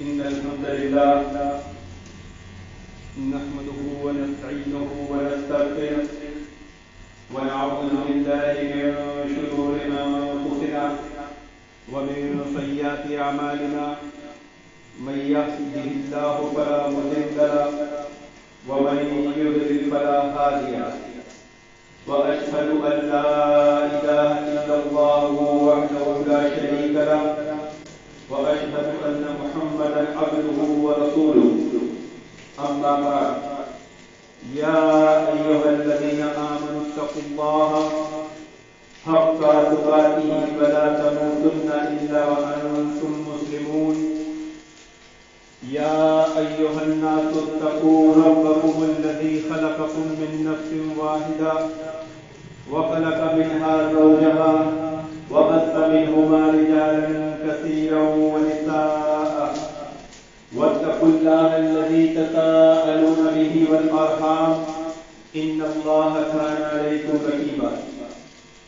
إن الحمد لله نحمده ونستعينه ونستغفره ونعوذ بالله من شرور أنفسنا ومن سيئات أعمالنا من يهده الله فلا مضل له ومن يضلل فلا هادي له وأشهد أن لا إله إلا الله وحده لا شريك له وأشهد أن محمدا عبده ورسوله أما بعد يا أيها الذين آمنوا اتقوا الله حق تقاته ولا تموتن إلا وأنتم مسلمون يا أيها الناس اتقوا ربكم الذي خلقكم من نفس واحدة وخلق منها زوجها وبث منهما رجالا كثيرا ونساء واتقوا الله الذي تساءلون به والأرحام إن الله كان عليكم رقيبا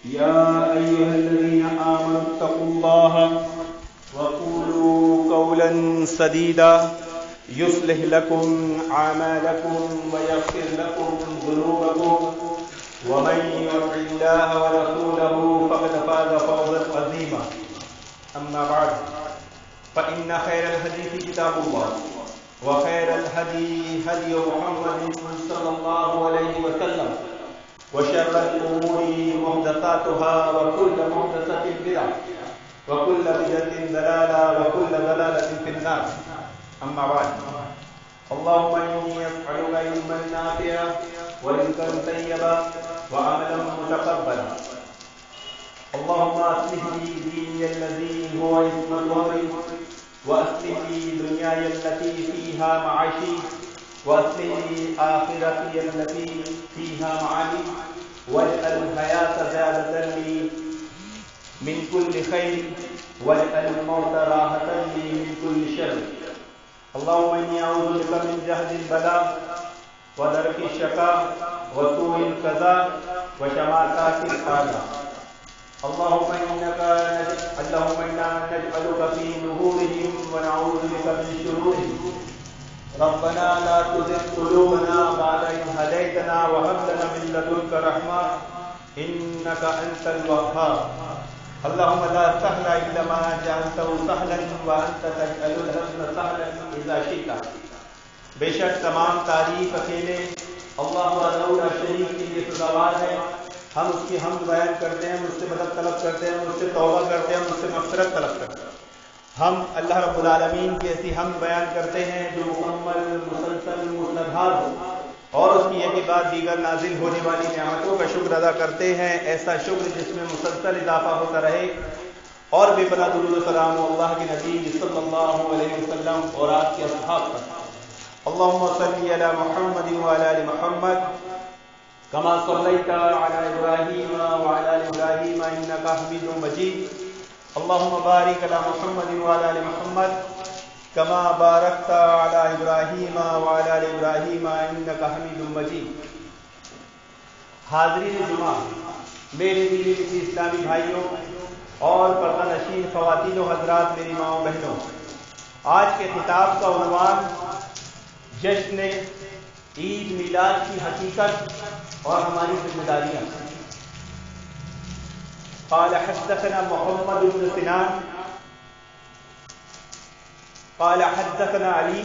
يا أيها الذين آمنوا اتقوا الله وقولوا قولا سديدا يصلح لكم أعمالكم ويغفر لكم ذنوبكم ومن يطع الله ورسوله فقد فاز فوزا عظيما أما بعد فإن خير الحديث كتاب الله وخير الهدي هدي محمد صلى الله عليه وسلم وشر الأمور محدثاتها وكل محدثة بدعة وكل بدعة ضلالة وكل ضلالة في النار أما بعد اللهم إني أسألك علما نافعا ورزقا طيبا وعملا متقبلا اللهم أصلح لي ديني الذي هو عصمة أمري وأصلح لي دنياي التي فيها معاشي وأصلح لي آخرتي التي فيها معادي واجعل الحياة زادة لي من كل خير واجعل الموت راحة لي من كل شر اللهم إني أعوذ بك من جهد البلاء ودرك الشقاء وسوء القضاء وشماتات الأعداء اللهم إنا نجعلك في نحورهم ونعوذ بك من شرورهم ربنا لا تزغ قلوبنا بعد إذ هديتنا وهب لنا من لدنك رحمة إنك أنت الوهاب اللهم لا سهل إلا ما جعلته سهلا وأنت تجعل الحزن سهلا إذا شئت بے شک تمام تعریف اکیلے اللہ وحدہ شریک کے لیے سزاوار ہے ہم اس کی حمد بیان کرتے ہیں مجھ سے مدد طلب کرتے ہیں مجھ سے توبہ کرتے ہیں مجھ سے مغفرت طلب کرتے ہیں ہم اللہ رب العالمین کی ایسی حمد بیان کرتے ہیں جو مکمل مسلسل مسلسل ہو اور اس کی ایک بعد دیگر نازل ہونے والی نعمتوں کا شکر ادا کرتے ہیں ایسا شکر جس میں مسلسل اضافہ ہوتا رہے اور بے پناہ درود و سلام اللہ کے نبی صلی اللہ علیہ وسلم اور آپ کے اصحاب پر اللهم صل على محمد وعلى ال محمد كما صليت على ابراهيم وعلى ال ابراهيم انك حميد مجيد اللهم بارك على محمد وعلى ال محمد كما باركت على ابراهيم وعلى ال ابراهيم انك حميد مجيد حاضرین جمعہ میرے دینی اسلامی بھائیوں اور پردہ نشین خواتین و حضرات میری ماں و بہنوں آج کے خطاب کا عنوان جشن عید میلاد کی حقیقت اور ہماری ذمہ داریاں قال حدثنا محمد بن سنان قال حدثنا علي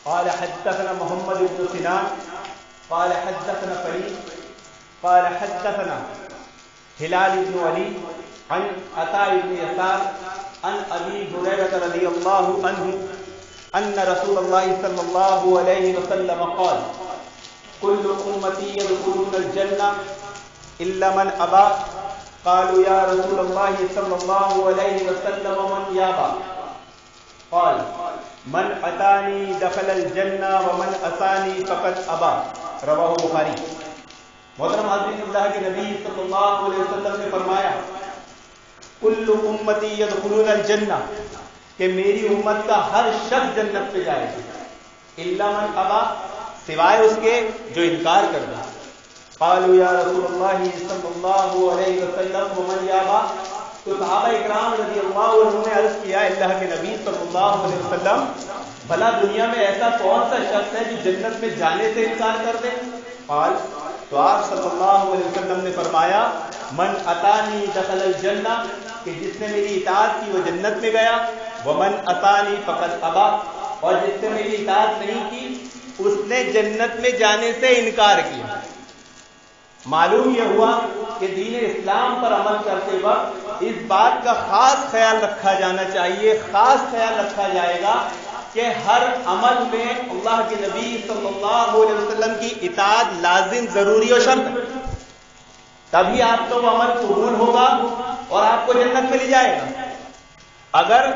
قال حدثنا محمد بن سنان قال حدثنا فريد قال حدثنا هلال بن علي عن عطاء بن يسار عن أبي هريرة رضي الله عنه أن رسول الله صلى الله عليه وسلم قال كل أمتي يدخلون الجنة إلا من أبى قالوا يا رسول الله صلى الله عليه وسلم من يابى قال من أتاني دخل الجنة ومن أتاني فقد أبى رواه البخاري محترم حضرین اللہ کے نبی صلی اللہ علیہ وسلم نے فرمایا کل امتی یدخلون الجنہ کہ میری امت کا ہر شخص جنت پہ جائے گا الا من ابا سوائے اس کے جو انکار کر رہا قالوا یا رسول اللہ صلی اللہ علیہ وسلم ومن یابا تو صحابہ اکرام رضی اللہ عنہ نے عرض کیا اللہ کے نبی صلی اللہ علیہ وسلم بھلا دنیا میں ایسا کون سا شخص ہے جو جنت میں جانے سے انکار کر دے؟ قال تو آپ صلی اللہ علیہ وسلم نے فرمایا من اتانی دخل الجنہ کہ جس نے میری اطاعت کی وہ جنت میں گیا، ومن اتانی فقد ابا اور جس نے میری اطاعت نہیں کی اس نے جنت میں جانے سے انکار کیا۔ معلوم یہ ہوا کہ دین اسلام پر عمل کرتے وقت اس بات کا خاص خیال رکھا جانا چاہیے، خاص خیال رکھا جائے گا کہ ہر عمل میں اللہ کے نبی صلی اللہ علیہ وسلم کی اطاعت لازم، ضروری اور شرط، تبھی آپ کا وہ عمل قبول ہوگا اور آپ کو جنت میں لے جائے گا۔ اگر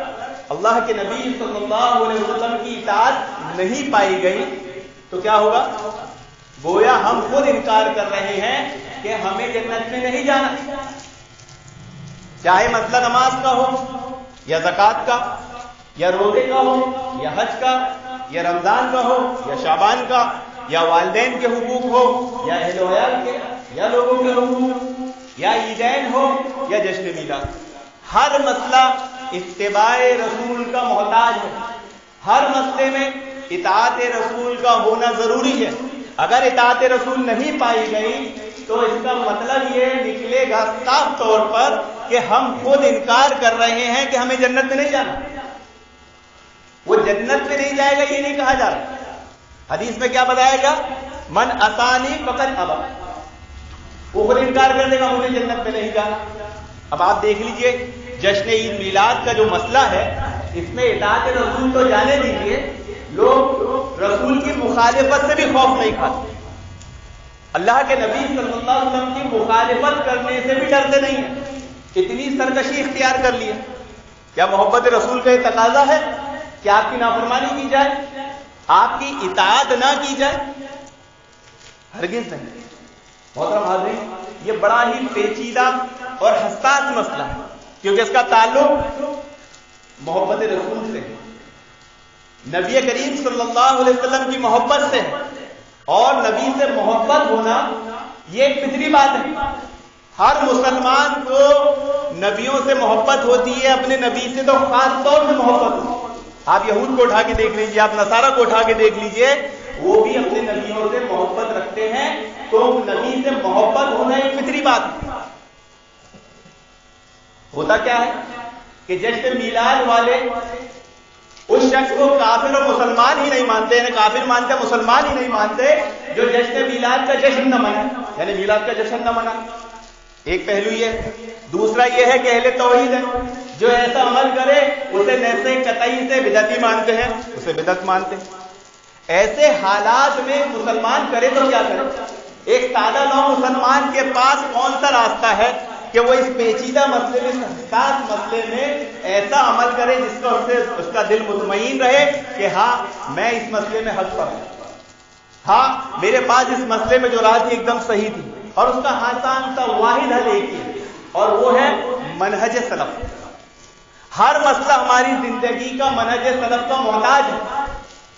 اللہ کے نبی صلی اللہ علیہ وسلم کی اطاعت نہیں پائی گئی تو کیا ہوگا؟ گویا ہم خود انکار کر رہے ہیں کہ ہمیں جنت میں نہیں جانا، چاہے مسئلہ نماز کا ہو یا زکوٰۃ کا یا روزے کا ہو یا حج کا یا رمضان کا ہو یا شعبان کا یا والدین کے حقوق ہو یا اہل و عیال کے یا لوگوں کے حقوق یا عیدین ہو یا جشن میلاد، ہر مسئلہ اتباع رسول کا محتاج ہے۔ ہر مسئلے میں اطاعت رسول کا ہونا ضروری ہے۔ اگر اطاعت رسول نہیں پائی گئی تو اس کا مطلب یہ نکلے گا صاف طور پر کہ ہم خود انکار کر رہے ہیں کہ ہمیں جنت میں نہیں جانا۔ وہ جنت میں نہیں جائے گا یہ نہیں کہا جا رہا، حدیث میں کیا بتایا گا؟ من اتانی فقد ابا، وہ خود انکار کر دے گا مجھے جنت میں نہیں جانا۔ اب آپ دیکھ لیجئے جشن عید میلاد کا جو مسئلہ ہے اس میں اطاعت رسول تو جانے دیجیے، لوگ رسول کی مخالفت سے بھی خوف نہیں کھاتے، اللہ کے نبی صلی اللہ علیہ وسلم کی مخالفت کرنے سے بھی ڈرتے نہیں ہیں، اتنی سرکشی اختیار کر لی ہے۔ کیا محبت رسول کا یہ تقاضا ہے کہ آپ کی نافرمانی کی جائے، آپ کی اطاعت نہ کی جائے؟ ہرگز نہیں۔ محترم حاضرین، یہ بڑا ہی پیچیدہ اور حساس مسئلہ ہے کیونکہ اس کا تعلق محبت رسول سے ہے، نبی کریم صلی اللہ علیہ وسلم کی محبت سے ہے، اور نبی سے محبت ہونا یہ ایک فطری بات ہے۔ ہر مسلمان کو نبیوں سے محبت ہوتی ہے، اپنے نبی سے تو خاص طور سے محبت ہوتی ہے۔ آپ یہود کو اٹھا کے دیکھ لیجئے، آپ نصارہ کو اٹھا کے دیکھ لیجئے، وہ بھی اپنے نبیوں سے محبت رکھتے ہیں، تو نبی سے محبت ہونا ایک فطری بات ہے۔ ہوتا کیا ہے کہ جشن میلاد والے اس شخص کو کافر اور مسلمان ہی نہیں مانتے، یعنی کافر مانتے مسلمان ہی نہیں مانتے جو جشن میلاد کا جشن نہ منائے، یعنی میلاد کا جشن نہ منائے۔ ایک پہلو یہ ہے۔ دوسرا یہ ہے کہ اہل توحید ہے، جو ایسا عمل کرے اسے نیسے قطعی سے بدعتی مانتے ہیں، اسے بدعت مانتے ہیں۔ ایسے حالات میں مسلمان کرے تو کیا کرے؟ ایک سادہ نو مسلمان کے پاس کون سا راستہ ہے کہ وہ اس پیچیدہ مسئلے میں، حساس مسئلے میں ایسا عمل کرے جس کا اس کا دل مطمئن رہے کہ ہاں میں اس مسئلے میں حق پر ہوں، ہاں میرے پاس اس مسئلے میں جو رائے تھی ایک دم صحیح تھی، اور اس کا آسان سا واحد حل ایک ہی ہے اور وہ ہے منہج سلف۔ ہر مسئلہ ہماری زندگی کا منہج سلف کا محتاج ہے۔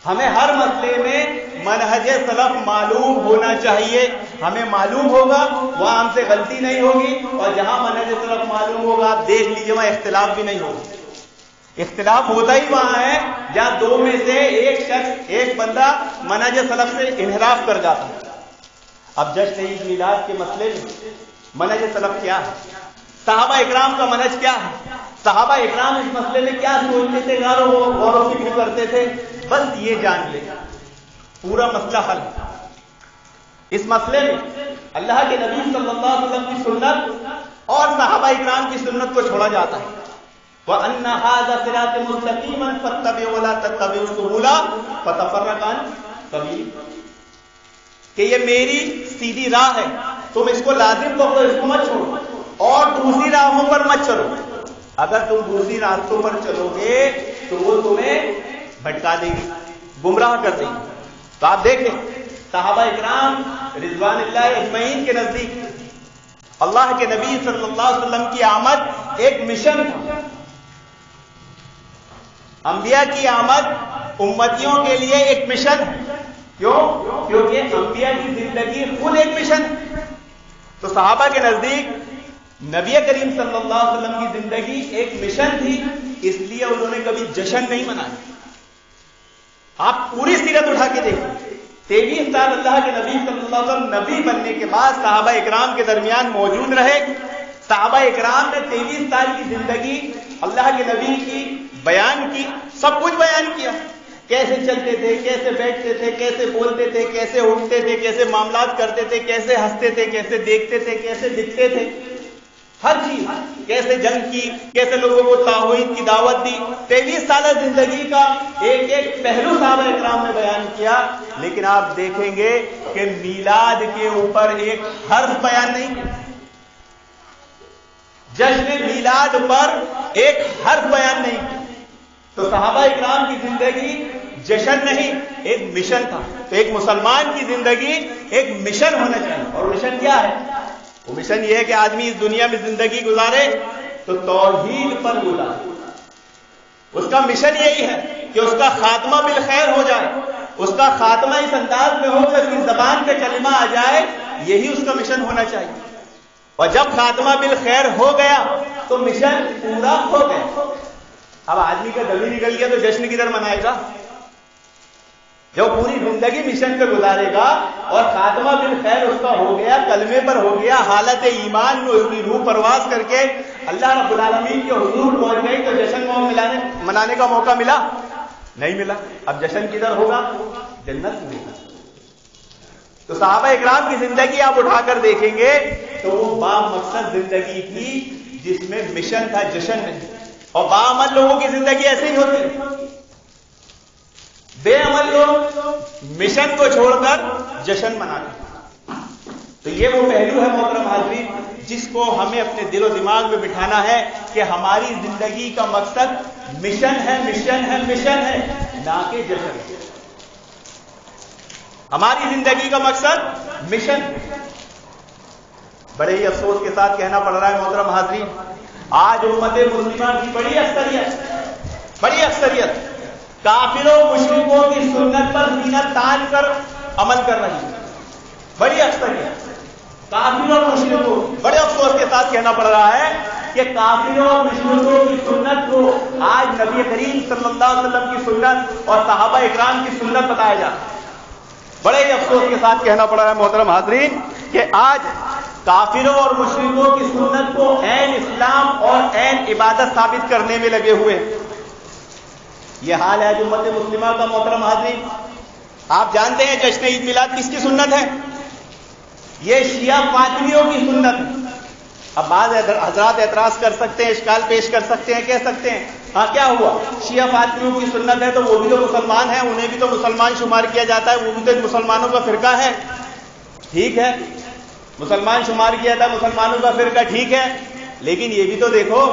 ہمیں ہر مسئلے میں منہج سلف معلوم ہونا چاہیے، ہمیں معلوم ہوگا وہاں ہم سے غلطی نہیں ہوگی، اور جہاں منہج سلف معلوم ہوگا آپ دیکھ لیجئے وہاں اختلاف بھی نہیں ہوگا۔ اختلاف ہوتا ہی وہاں ہے جہاں دو میں سے ایک شخص، ایک بندہ منہج سلف سے انحراف کر جاتا ہے۔ اب جشن عید میلاد کے مسئلے میں منہج سلف کیا ہے؟ صحابہ اکرام کا منہج کیا ہے؟ صحابہ اکرام اس مسئلے میں کیا سوچتے تھے، غور و فکر کرتے تھے؟ بس یہ جان لے پورا مسئلہ حل۔ اس مسئلے میں اللہ کے نبی صلی اللہ علیہ وسلم کی سنت اور صحابہ اکرام کی سنت کو چھوڑا جاتا ہے۔ وَأَنَّ هَذَا صِرَاطِ مُسْتَقِيمًا فَاتَّبِعُوهُ وَلَا تَتَّبِعُوا السُّبُلَ فَتَفَرَّقَ عَنْ سَبِيلِهِ، کہ یہ میری سیدھی راہ ہے، تم اس کو لازم پکڑو، اس کو مت چھوڑو اور دوسری راہوں پر مت چلو۔ اگر تم دوسری راستوں پر چلو گے تو وہ تمہیں بھٹکا دے گی، گمراہ کر دے گی۔ تو آپ دیکھیں صحابہ اکرام رضوان اللہ اجمعین کے نزدیک اللہ کے نبی صلی اللہ علیہ وسلم کی آمد ایک مشن تھا۔ انبیاء کی آمد امتیوں کے لیے ایک مشن ہے۔ کیوں؟ کیونکہ انبیاء کی زندگی خود ایک مشن ہے۔ تو صحابہ کے نزدیک نبی کریم صلی اللہ علیہ وسلم کی زندگی ایک مشن تھی، اس لیے انہوں نے کبھی جشن نہیں منایا۔ آپ پوری سیرت اٹھا کے دیکھیں، 23 سال اللہ کے نبی صلی اللہ علیہ وسلم نبی بننے کے بعد صحابہ اکرام کے درمیان موجود رہے۔ صحابہ اکرام نے 23 سال کی زندگی اللہ کے نبی کی بیان کی، سب کچھ بیان کیا، کیسے چلتے تھے، کیسے بیٹھتے تھے، کیسے بولتے تھے، کیسے اٹھتے تھے، کیسے معاملات کرتے تھے، کیسے ہنستے تھے، کیسے دیکھتے تھے، کیسے دکھتے تھے، ہر چیز، کیسے جنگ کی، کیسے لوگوں کو توحید کی دعوت دی۔ 23 سالہ زندگی کا ایک ایک پہلو صحابہ اکرام نے بیان کیا، لیکن آپ دیکھیں گے کہ میلاد کے اوپر ایک حرف بیان نہیں کیا، جشن میلاد پر ایک حرف بیان نہیں کیا۔ تو صحابہ اکرام کی زندگی جشن نہیں، ایک مشن تھا۔ تو ایک مسلمان کی زندگی ایک مشن ہونا چاہیے، اور مشن کیا ہے؟ وہ مشن یہ ہے کہ آدمی اس دنیا میں زندگی گزارے تو توحید پر گزارے۔ اس کا مشن یہی ہے کہ اس کا خاتمہ بالخیر ہو جائے، اس کا خاتمہ اس انداز میں ہو کہ اس کی زبان پہ کلمہ آ جائے، یہی اس کا مشن ہونا چاہیے۔ اور جب خاتمہ بالخیر ہو گیا تو مشن پورا ہو گیا۔ اب آدمی کا دل ہی نکل گیا تو جشن کدھر منائے گا؟ جو پوری زندگی مشن پہ گزارے گا اور خاتمہ بالخیر اس کا ہو گیا، کلمے پر ہو گیا، حالت ایمان میں اس کی روح پرواز کر کے اللہ رب العالمین کے حضور پہنچ گئی، تو جشن منانے کا موقع ملا؟ نہیں ملا۔ اب جشن کدھر ہوگا؟ جنت میں ہوگا۔ تو صحابہ اکرام کی زندگی آپ اٹھا کر دیکھیں گے تو وہ با مقصد زندگی تھی جس میں مشن تھا، جشن نہیں۔ اور باعمل لوگوں کی زندگی ایسے ہی ہوتی ہے، بے عمل لوگ مشن کو چھوڑ کر جشن مناتے۔ تو یہ وہ پہلو ہے محترم حاضرین جس کو ہمیں اپنے دل و دماغ میں بٹھانا ہے کہ ہماری زندگی کا مقصد مشن ہے، مشن ہے، مشن ہے، نہ کہ جشن۔ ہماری زندگی کا مقصد مشن۔ بڑے ہی افسوس کے ساتھ کہنا پڑ رہا ہے محترم حاضرین، آج امت مسلمہ کی بڑی اکثریت کافروں مشرکوں کی سنت پر سینہ تان کر عمل کر رہی ہے۔ بڑی اکثریت کافروں اور مشرکوں، بڑے افسوس کے ساتھ کہنا پڑ رہا ہے کہ کافروں اور مشرکوں کی سنت کو آج نبی کریم صلی اللہ علیہ وسلم کی سنت اور صحابہ اکرام کی سنت بتایا جاتا ہے۔ بڑے ہی افسوس کے ساتھ کہنا پڑ رہا ہے محترم حاضرین کہ آج کافروں اور مشرکوں کی سنت کو عین اسلام اور عین عبادت ثابت کرنے میں لگے ہوئے۔ یہ حال ہے امت مسلمہ کا محترم حاضرین۔ آپ جانتے ہیں جشن عید میلاد کس کی سنت ہے؟ یہ شیعہ فاطمیوں کی سنت ہے۔ اب بعض حضرات اعتراض کر سکتے ہیں، اشکال پیش کر سکتے ہیں، کہہ سکتے ہیں ہاں کیا ہوا، شیعہ فاطمیوں کی سنت ہے تو وہ بھی تو مسلمان ہیں، انہیں بھی تو مسلمان شمار کیا جاتا ہے، وہ بھی تو مسلمانوں کا فرقہ ہے۔ ٹھیک ہے، مسلمان شمار کیا تھا، مسلمانوں کا فرقہ، ٹھیک ہے، لیکن یہ بھی تو دیکھو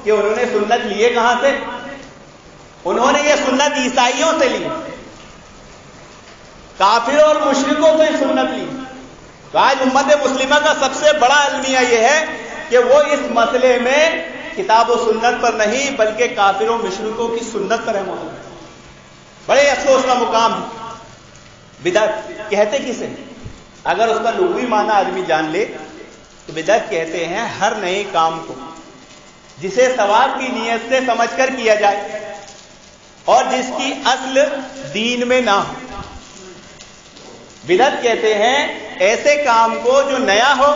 کہ انہوں نے سنت لیے کہاں سے؟ انہوں نے یہ سنت عیسائیوں سے لی، کافروں اور مشرکوں سے سنت لی۔ تو آج امت مسلمہ کا سب سے بڑا المیہ یہ ہے کہ وہ اس مسئلے میں کتاب و سنت پر نہیں بلکہ کافروں مشرکوں کی سنت پر ہے موجود۔ بڑے افسوس کا مقام ہے۔ بدعت کہتے کسے؟ اگر اس کا لغوی معنی آدمی جان لے تو بدعت کہتے ہیں ہر نئے کام کو جسے ثواب کی نیت سے سمجھ کر کیا جائے اور جس کی اصل دین میں نہ ہو۔ بدعت کہتے ہیں ایسے کام کو جو نیا ہو،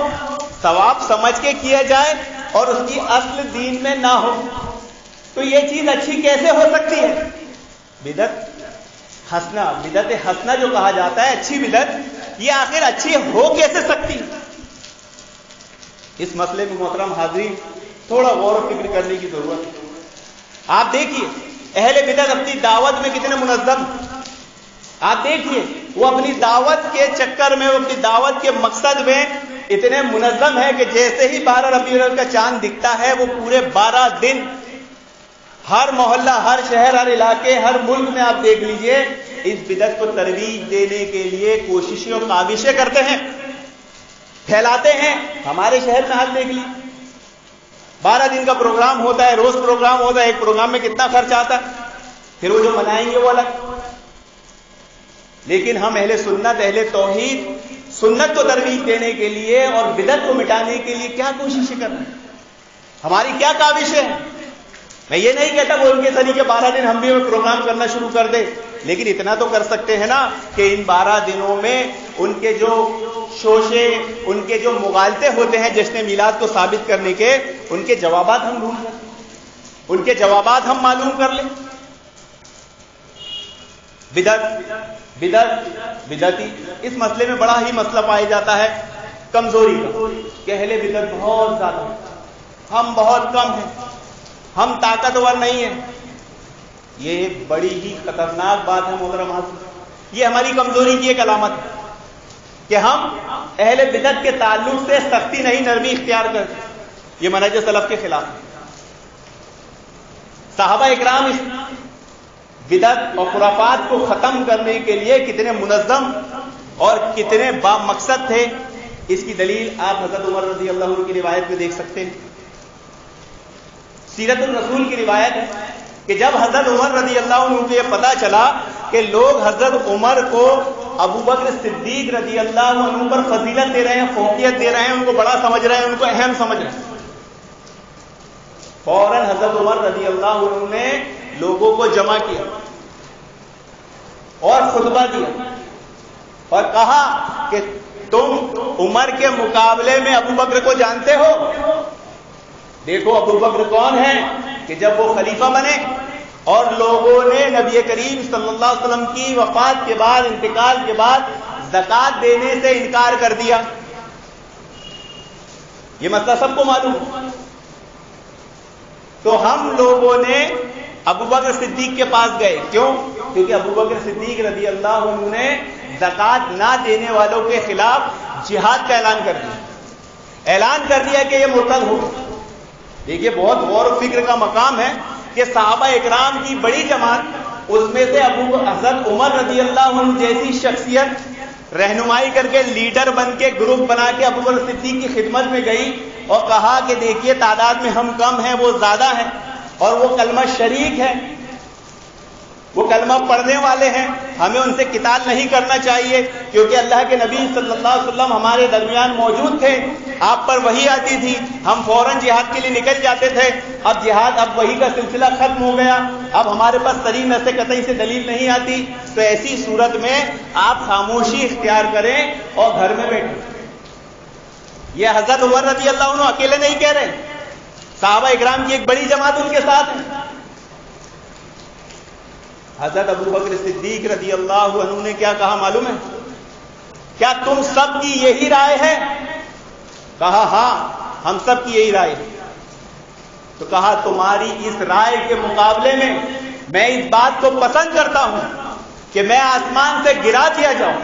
ثواب سمجھ کے کیا جائے اور اس کی اصل دین میں نہ ہو۔ تو یہ چیز اچھی کیسے ہو سکتی ہے؟ بدعت حسنہ، بدعت حسنہ جو کہا جاتا ہے، اچھی بدعت، یہ آخر اچھی ہو کیسے سکتی؟ اس مسئلے میں محترم حاضرین تھوڑا غور و فکر کرنے کی ضرورت ہے۔ آپ دیکھیے اہل بدعت اپنی دعوت میں کتنے منظم، آپ دیکھیے وہ اپنی دعوت کے چکر میں، وہ اپنی دعوت کے مقصد میں اتنے منظم ہے کہ جیسے ہی 12 ربیع الاول کا چاند دکھتا ہے وہ پورے 12 دن ہر محلہ، ہر شہر، ہر علاقے، ہر ملک میں آپ دیکھ لیجئے اس بدعت کو ترویج دینے کے لیے کوششیں اور کاوشیں کرتے ہیں، پھیلاتے ہیں۔ ہمارے شہر میں حال دیکھ لی، 12 دن کا پروگرام ہوتا ہے، روز پروگرام ہوتا ہے، ایک پروگرام میں کتنا خرچ آتا ہے، پھر وہ جو منائیں گے وہ الگ۔ لیکن ہم اہل سنت، اہل توحید سنت کو ترویج دینے کے لیے اور بدعت کو مٹانے کے لیے کیا کوششیں کر رہے ہیں، ہماری کیا کاوشیں ہیں. میں یہ نہیں کہتا وہ ان کے سنی کے 12 دن ہم بھی پروگرام کرنا شروع کر دیں، لیکن اتنا تو کر سکتے ہیں نا کہ ان 12 دنوں میں ان کے جو شوشے، ان کے جو مغالطے ہوتے ہیں جشن میلاد کو ثابت کرنے کے، ان کے جوابات ہم ڈھونڈ لیں، ان کے جوابات ہم معلوم کر لیں. بدعتی اس مسئلے میں بڑا ہی مسئلہ پایا جاتا ہے کمزوری کا، کہ اہل بدعت بہت زیادہ، ہم بہت کم ہیں، ہم طاقتور نہیں ہیں. یہ بڑی ہی خطرناک بات ہے محترم حضرات. یہ ہماری کمزوری کی ایک علامت ہے کہ ہم اہل بدعت کے تعلق سے سختی نہیں نرمی اختیار کرتے. یہ منہج سلف کے خلاف ہے. صحابہ اکرام اس بدعت اور خرافات کو ختم کرنے کے لیے کتنے منظم اور کتنے با مقصد تھے، اس کی دلیل آپ حضرت عمر رضی اللہ عنہ کی روایت میں دیکھ سکتے ہیں. سیرت الرسول کی روایت ہے کہ جب حضرت عمر رضی اللہ عنہ کو یہ پتا چلا کہ لوگ حضرت عمر کو ابو بکر صدیق رضی اللہ عنہ پر فضیلت دے رہے ہیں، فوقیت دے رہے ہیں، ان کو بڑا سمجھ رہے ہیں، ان کو اہم سمجھ رہے ہیں، فوراً حضرت عمر رضی اللہ عنہ نے لوگوں کو جمع کیا اور خطبہ دیا اور کہا کہ تم عمر کے مقابلے میں ابو بکر کو جانتے ہو؟ دیکھو ابو بکر کون ہے کہ جب وہ خلیفہ بنے اور لوگوں نے نبی کریم صلی اللہ علیہ وسلم کی وفات کے بعد، انتقال کے بعد زکوٰۃ دینے سے انکار کر دیا. یہ مسئلہ سب کو معلوم ہے. تو ہم لوگوں نے ابو بکر صدیق کے پاس گئے. کیوں؟ کیونکہ ابو بکر صدیق رضی اللہ عنہ نے زکوٰۃ نہ دینے والوں کے خلاف جہاد کا اعلان کر دیا. اعلان کر دیا کہ یہ مرتد ہو. دیکھیے بہت غور و فکر کا مقام ہے کہ صحابہ اکرام کی بڑی جماعت، اس میں سے حضرت عمر رضی اللہ عنہ جیسی شخصیت رہنمائی کر کے، لیڈر بن کے، گروپ بنا کے ابو بکر صدیق کی خدمت میں گئی اور کہا کہ دیکھیے تعداد میں ہم کم ہیں، وہ زیادہ ہیں اور وہ کلمہ شریک ہے، وہ کلمہ پڑھنے والے ہیں، ہمیں ان سے قتال نہیں کرنا چاہیے کیونکہ اللہ کے نبی صلی اللہ علیہ وسلم ہمارے درمیان موجود تھے، آپ پر وحی آتی تھی، ہم فوراً جہاد کے لیے نکل جاتے تھے. اب جہاد، اب وحی کا سلسلہ ختم ہو گیا، اب ہمارے پاس صریح نص قطعی سے دلیل نہیں آتی، تو ایسی صورت میں آپ خاموشی اختیار کریں اور گھر میں بیٹھیں. یہ حضرت عمر رضی اللہ عنہ اکیلے نہیں کہہ رہے، صحابہ اکرام کی ایک بڑی جماعت ان کے ساتھ ہے. حضرت ابو بکر صدیق رضی اللہ عنہ نے کیا کہا معلوم ہے؟ کیا تم سب کی یہی رائے ہے؟ کہا ہاں ہم سب کی یہی رائے ہے. تو کہا تمہاری اس رائے کے مقابلے میں اس بات کو پسند کرتا ہوں کہ میں آسمان سے گرا دیا جاؤں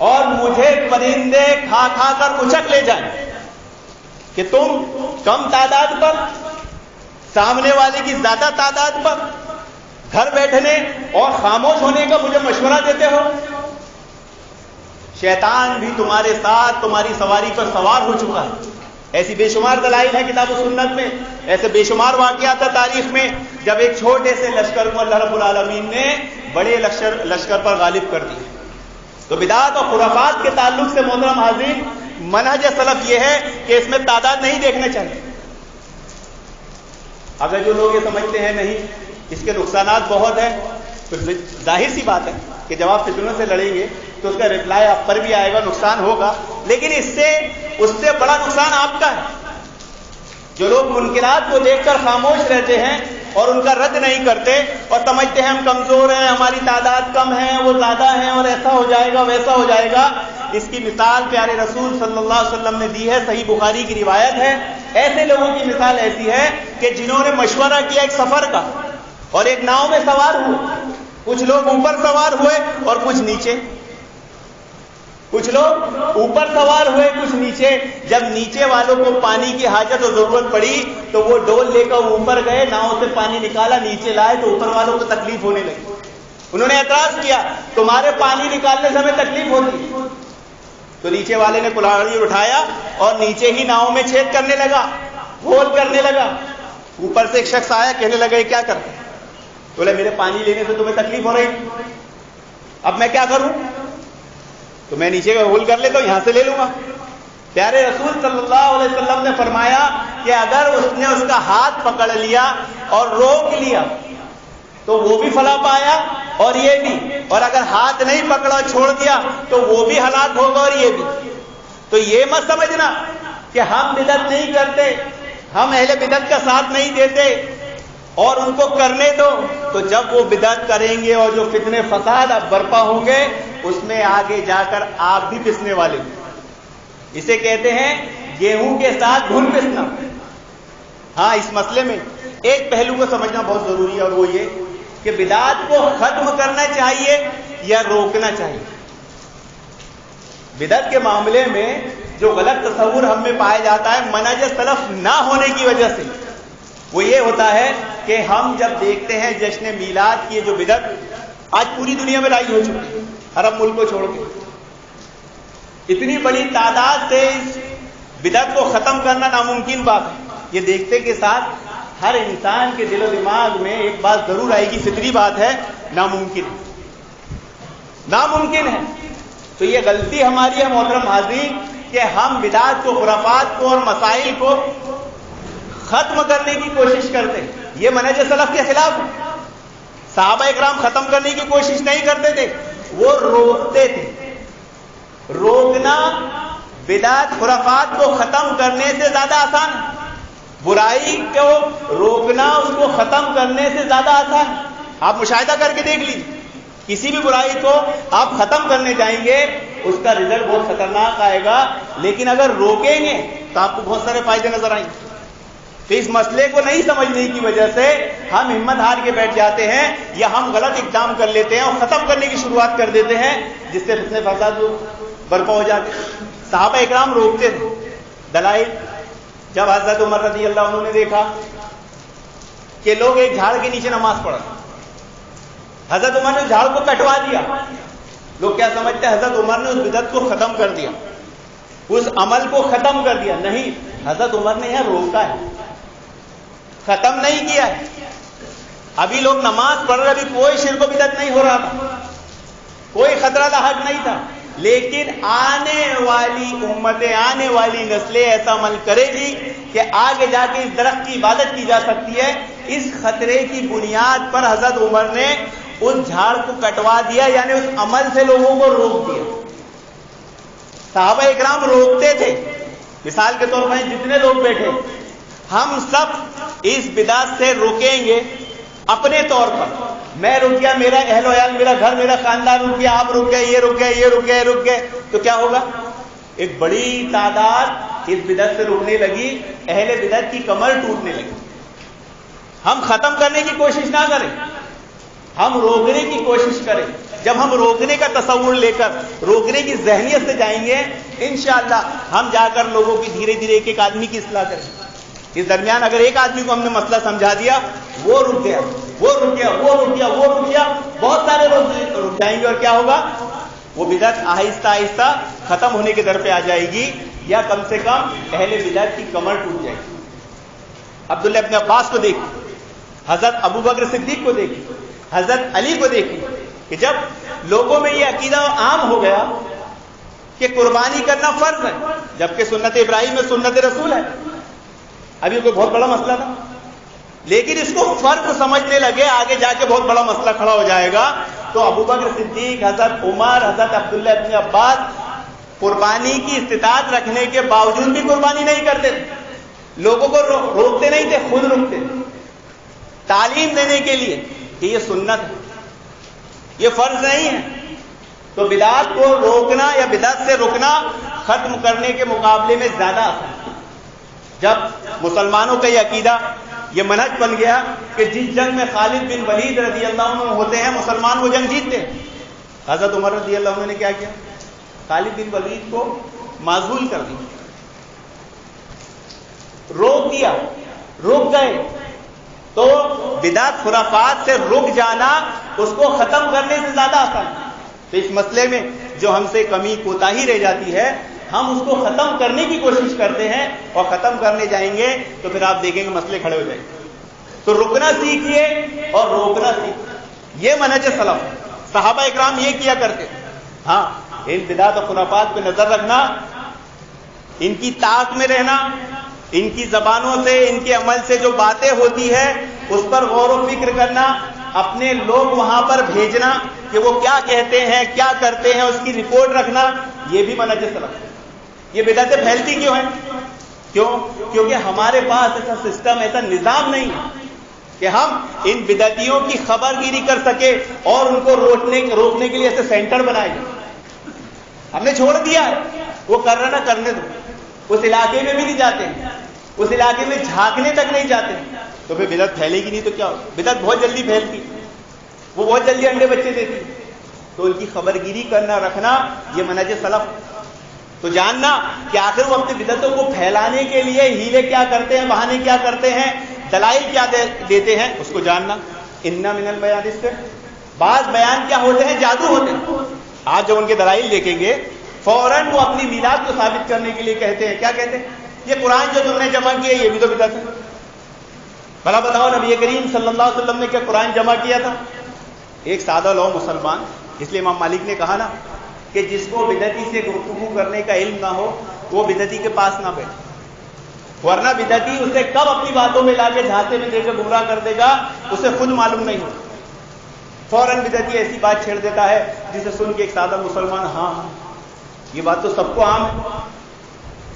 اور مجھے پرندے کھا کھا کر اچک لے جائیں، کہ تم کم تعداد پر سامنے والے کی زیادہ تعداد پر گھر بیٹھنے اور خاموش ہونے کا مجھے مشورہ دیتے ہو. شیطان بھی تمہارے ساتھ تمہاری سواری پر سوار ہو چکا ہے. ایسی بے شمار دلائل ہیں کتاب و سنت میں، ایسے بے شمار واقعات ہیں تاریخ میں جب ایک چھوٹے سے لشکر کو اللہ رب العالمین نے بڑے لشکر پر غالب کر دیا. تو بدعات اور خرافات کے تعلق سے محترم حاضرین، منہج سلف یہ ہے کہ اس میں تعداد نہیں دیکھنا چاہیے. اگر جو لوگ یہ سمجھتے ہیں نہیں اس کے نقصانات بہت ہیں، تو ظاہر سی بات ہے کہ جب آپ فتنوں سے لڑیں گے تو اس کا رپلائی آپ پر بھی آئے گا، نقصان ہوگا، لیکن اس سے بڑا نقصان آپ کا ہے. جو لوگ منکرات کو دیکھ کر خاموش رہتے ہیں اور ان کا رد نہیں کرتے اور سمجھتے ہیں ہم کمزور ہیں، ہماری تعداد کم ہے، وہ زیادہ ہیں اور ایسا ہو جائے گا ویسا ہو جائے گا، اس کی مثال پیارے رسول صلی اللہ علیہ وسلم نے دی ہے. صحیح بخاری کی روایت ہے. ایسے لوگوں کی مثال ایسی ہے کہ جنہوں نے مشورہ کیا ایک سفر کا اور ایک ناؤ میں سوار ہوئے. کچھ لوگ اوپر سوار ہوئے اور کچھ نیچے، کچھ لوگ اوپر سوار ہوئے کچھ نیچے. جب نیچے والوں کو پانی کی حاجت اور ضرورت پڑی تو وہ ڈول لے کر اوپر گئے، ناؤ سے پانی نکالا، نیچے لائے تو اوپر والوں کو تکلیف ہونے لگی. انہوں نے اعتراض کیا تمہارے پانی نکالنے سے ہمیں تکلیف ہوتی. تو نیچے والے نے کلاڑی اٹھایا اور نیچے ہی ناؤ میں چھید کرنے لگا، ہول کرنے لگا. اوپر سے ایک شخص آیا، کہنے لگا یہ کیا کرتے؟ بولے میرے پانی لینے سے تمہیں تکلیف ہو رہی، اب میں کیا کروں؟ تو میں نیچے کا قبول کر لیتا ہوں, یہاں سے لے لوں گا. پیارے رسول صلی اللہ علیہ وسلم نے فرمایا کہ اگر اس نے اس کا ہاتھ پکڑ لیا اور روک لیا تو وہ بھی فلاح پایا اور یہ بھی, اور اگر ہاتھ نہیں پکڑا چھوڑ دیا تو وہ بھی ہلاک ہوگا اور یہ بھی. تو یہ مت سمجھنا کہ ہم بدعت نہیں کرتے, ہم اہل بدعت کا ساتھ نہیں دیتے اور ان کو کرنے دو. تو جب وہ بدعت کریں گے اور جو فتنے فساد اب برپا ہوں گے اس میں آگے جا کر آپ بھی پسنے والے. اسے کہتے ہیں گیہوں کے ساتھ گھل پسنا. ہاں, اس مسئلے میں ایک پہلو کو سمجھنا بہت ضروری ہے, اور وہ یہ کہ بدعت کو ختم کرنا چاہیے یا روکنا چاہیے. بدعت کے معاملے میں جو غلط تصور ہم میں پایا جاتا ہے منہج سلف نہ ہونے کی وجہ سے, وہ یہ ہوتا ہے کہ ہم جب دیکھتے ہیں جشن میلاد کی جو بدعت آج پوری دنیا میں رائج ہو چکی ہے, عرب ملک کو چھوڑ کے, اتنی بڑی تعداد سے اس بدعت کو ختم کرنا ناممکن بات ہے. یہ دیکھتے کے ساتھ ہر انسان کے دل و دماغ میں ایک بات ضرور آئے گی, فطری بات ہے, ناممکن ہے, ناممکن ہے. تو یہ غلطی ہماری ہے محترم حاضرین کہ ہم بدعت کو, خرافات کو اور مسائل کو ختم کرنے کی کوشش کرتے ہیں. یہ منہج سلف کے خلاف ہے. صحابہ اکرام ختم کرنے کی کوشش نہیں کرتے تھے, وہ روکتے تھے. روکنا بدعت خرافات کو ختم کرنے سے زیادہ آسان ہے. برائی کو روکنا اس کو ختم کرنے سے زیادہ آسان ہے. آپ مشاہدہ کر کے دیکھ لیجیے, کسی بھی برائی کو آپ ختم کرنے جائیں گے اس کا رزلٹ بہت خطرناک آئے گا, لیکن اگر روکیں گے تو آپ کو بہت سارے فائدے نظر آئیں گے. تو اس مسئلے کو نہیں سمجھنے کی وجہ سے ہم ہمت ہار کے بیٹھ جاتے ہیں یا ہم غلط اقدام کر لیتے ہیں اور ختم کرنے کی شروعات کر دیتے ہیں, جس سے فتنے فساد برپا ہو جاتے ہیں. صحابہ اکرام روکتے تھے. دلائل, جب حضرت عمر رضی اللہ عنہ نے دیکھا کہ لوگ ایک جھاڑ کے نیچے نماز پڑھ رہے, حضرت عمر نے جھاڑ کو کٹوا دیا. لوگ کیا سمجھتے ہیں حضرت عمر نے اس بدعت کو ختم کر دیا, اس عمل کو ختم کر دیا. نہیں, حضرت عمر نے یہاں روکا ہے, ختم نہیں کیا ہے. ابھی لوگ نماز پڑھ رہے, ابھی کوئی شرک و بدعت نہیں ہو رہا تھا, کوئی خطرہ لاحق نہیں تھا, لیکن آنے والی امتیں, آنے والی نسلیں ایسا عمل کرے گی کہ آگے جا کے اس درخت کی عبادت کی جا سکتی ہے. اس خطرے کی بنیاد پر حضرت عمر نے اس جھاڑ کو کٹوا دیا, یعنی اس عمل سے لوگوں کو روک دیا. صحابہ اکرام روکتے تھے. مثال کے طور پر جتنے لوگ بیٹھے, ہم سب اس بدعت سے روکیں گے اپنے طور پر. میں رک گیا, میرا اہل و عیال, میرا گھر, میرا خاندان رک گیا, آپ رک گئے, یہ رک گئے, یہ رک گئے, رک گئے, تو کیا ہوگا؟ ایک بڑی تعداد اس بدعت سے رکنے لگی, اہل بدعت کی کمر ٹوٹنے لگی. ہم ختم کرنے کی کوشش نہ کریں, ہم روکنے کی کوشش کریں. جب ہم روکنے کا تصور لے کر, روکنے کی ذہنیت سے جائیں گے, انشاءاللہ ہم جا کر لوگوں کی دھیرے دھیرے ایک ایک آدمی کی اصلاح کریں. اس درمیان اگر ایک آدمی کو ہم نے مسئلہ سمجھا دیا, وہ رک گیا, وہ رک گیا, وہ رک گیا, وہ رک گیا, بہت سارے لوگ رک جائیں گے, اور کیا ہوگا؟ وہ بدعت آہستہ آہستہ ختم ہونے کے در پہ آ جائے گی, یا کم سے کم اہل بدعت کی کمر ٹوٹ جائے گی. عبداللہ ابن عباس کو دیکھیں, حضرت ابو بکر صدیق کو دیکھیں, حضرت علی کو دیکھیں, کہ جب لوگوں میں یہ عقیدہ عام ہو گیا کہ قربانی کرنا فرض ہے, جبکہ سنت ابراہیم میں سنت رسول ہے. ابھی کوئی بہت بڑا مسئلہ تھا, لیکن اس کو فرض سمجھنے لگے, آگے جا کے بہت بڑا مسئلہ کھڑا ہو جائے گا. تو ابو بکر صدیق, حضرت عمر, حضرت عبداللہ ابن عباس قربانی کی استطاعت رکھنے کے باوجود بھی قربانی نہیں کرتے تھے. لوگوں کو روکتے نہیں تھے, خود رکتے تھے, تعلیم دینے کے لیے کہ یہ سنت ہے, یہ فرض نہیں ہے. تو بدعت کو روکنا یا بدعت سے رکنا ختم کرنے کے مقابلے میں زیادہ آسان ہے. جب مسلمانوں کا یہ عقیدہ, یہ منہج بن گیا کہ جس جنگ میں خالد بن ولید رضی اللہ عنہ ہوتے ہیں مسلمان وہ جنگ جیتتے ہیں, حضرت عمر رضی اللہ عنہ نے کیا کیا؟ خالد بن ولید کو معزول کر دیا, روک دیا, رک گئے. تو بدعت خرافات سے رک جانا اس کو ختم کرنے سے زیادہ آسان ہے. تو اس مسئلے میں جو ہم سے کمی کوتاہی رہ جاتی ہے, ہم اس کو ختم کرنے کی کوشش کرتے ہیں, اور ختم کرنے جائیں گے تو پھر آپ دیکھیں گے مسئلے کھڑے ہو جائیں گے. تو رکنا سیکھیے اور روکنا سیکھیے, یہ منہج سلف. صحابہ اکرام یہ کیا کرتے. ہاں, ان بدعت و خرافات پہ نظر رکھنا، ان کی طاق میں رہنا، ان کی زبانوں سے، ان کے عمل سے جو باتیں ہوتی ہے اس پر غور و فکر کرنا، اپنے لوگ وہاں پر بھیجنا کہ وہ کیا کہتے ہیں، کیا کرتے ہیں، اس کی رپورٹ رکھنا، یہ بھی منہج سلف ہے۔ یہ بدعتیں پھیلتی کیوں ہیں؟ کیونکہ ہمارے پاس ایسا سسٹم، ایسا نظام نہیں ہے کہ ہم ان بدعتیوں کی خبر گیری کر سکے اور ان کو روکنے کے لیے ایسے سینٹر بنائے جائیں۔ ہم نے چھوڑ دیا ہے، وہ کر رہا نہ کرنے دو، اس علاقے میں بھی نہیں جاتے، اس علاقے میں جھانکنے تک نہیں جاتے، تو پھر بدعت پھیلے گی نہیں تو کیا ہوگا؟ بدعت بہت جلدی پھیلتی، وہ بہت جلدی انڈے بچے دیتی، تو ان کی خبر گیری کرنا، رکھنا، یہ منہج سلف۔ تو جاننا کہ آخر وہ اپنی بدعتوں کو پھیلانے کے لیے ہیلے کیا کرتے ہیں، بہانے کیا کرتے ہیں، دلائل کیا دیتے ہیں، اس کو جاننا۔ ان من البیان، اس سے بعض بیان کیا ہوتے ہیں، جادو ہوتے ہیں۔ آج جب ان کے دلائل دیکھیں گے فوراً وہ اپنی میلاد کو ثابت کرنے کے لیے کہتے ہیں، کیا کہتے ہیں؟ یہ قرآن جو تم نے جمع کیا یہ بھی تو بدعت ہے۔ بھلا بتاؤ نبی کریم صلی اللہ علیہ وسلم نے کیا قرآن جمع کیا تھا؟ ایک سادہ لو مسلمان، اس لیے امام مالک نے کہا نا کہ جس کو بدعتی سے گفتگو کرنے کا علم نہ ہو وہ بدعتی کے پاس نہ بیٹھے، ورنہ بدعتی اسے کب اپنی باتوں میں لا کے جھانسے میں دے کے گمراہ کر دے گا اسے خود معلوم نہیں ہوتا۔ فوراً بدعتی ایسی بات چھیڑ دیتا ہے جسے سن کے ایک سادہ مسلمان ہاں یہ بات تو سب کو عام ہے